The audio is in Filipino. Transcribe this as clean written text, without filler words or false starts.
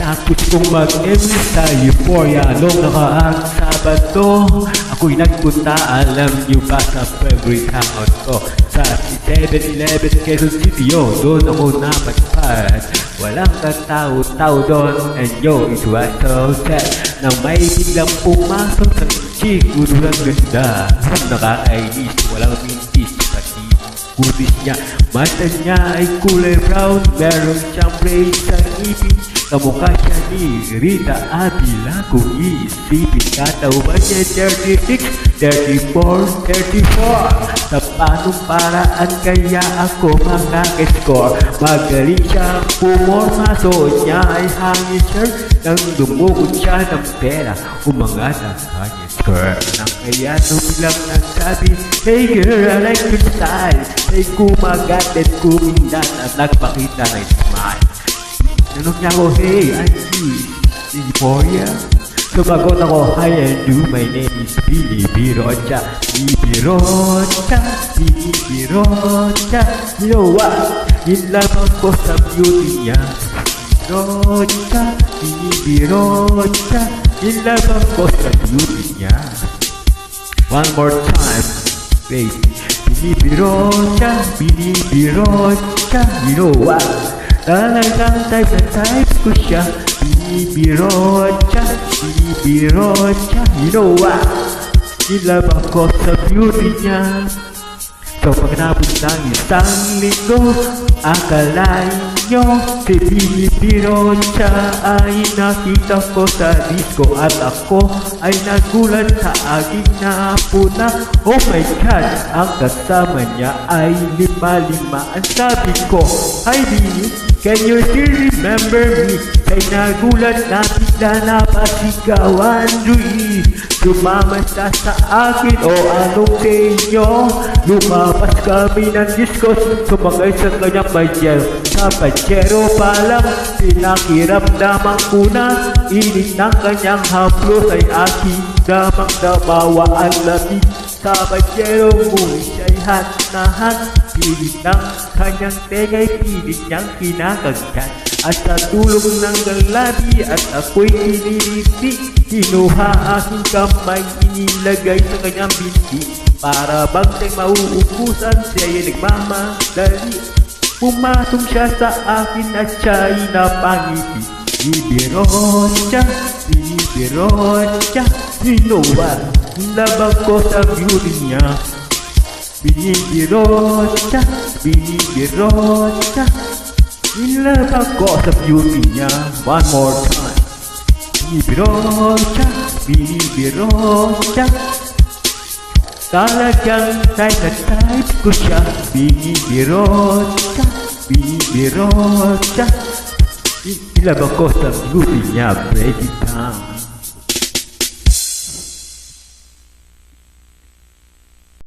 Pagkatapos kong mag-enlist sa Euphoria noong nakaraang Sabado, ako'y nagpunta, alam niyo ba, sa favorite hangout ko sa 7-Eleven Quezon City. Doon ako napadpad, walang katao-tao doon. And it was so sad nang may biglang pumasok ng chick, ulang ganda, nakakainis, walang mintis, pati kutis niya. Mata niya ay kulay brown, meron siyang brace sa ngipin, kamukha siya ni Rita Avila. Kung iisipin, katawan niya 36, 34, 34. Sa panong paraan kaya ako makakascore? Magaling siyang pumorma, suot niya ay hangin shirt, nang dumukot siya ng pera, umangat ang kanyang skirt. Nang kaya nung bilang nagsabi, hey girl, I like your style, ay kumagat at kumindat at nagpakita ng smile. Tanong niya ako, hey, I see Euphoria. Sumagot ako, hi and you, my name is Billy Birocha. Birocha, Billy Birocha. You know what? In love ako sa beauty niya. Birocha, Billy Birocha. In love ako sa beauty niya. One more time, baby. Billy Birocha, Billy Birocha. You know what? Talagang type na type ko siya. Birocha, Birocha. You know what? Nilab ako sa beauty niya. So pagkatapos ng isang linggo, akalain nyo si Birocha ay nakita ko sa disco, at ako ay nagulat sa aking napuna. Oh my God, ang kasama niya ay lima-lima. Ang sabi ko, hi Billy, can you still remember me? Kay nagulat na bigla na pasigawan, Luis. Sumama siya sa akin, o anong sa inyo? Lumabas kami ng disco, sumakay sa kanyang pajero. Sa pajero pa lang, pinakiramdaman ko na init ng kanyang haplos ay aking damang dabawa ang lamig. Sa pajero mo siya'y hat-nahat, pilit ng kanyang tegay, pilit niyang kinakagkat. At sa tulong ng galabi at ako'y iniliti, kinuha aking kamay, inilagay sa kanyang binti. Para bang siya'y mauubusan, siya'y nagmamadali. Pumasok siya sa akin at siya'y napangiti. Birocha, Birocha. You know what? Labag ko sa beauty niya. Birocha, Birocha. Nilabag ko sa beauty niya. One more time. Birocha, Birocha. Talagang type na type ko siya. Birocha, Birocha. Nilabag ko sa beauty niya. Break it down.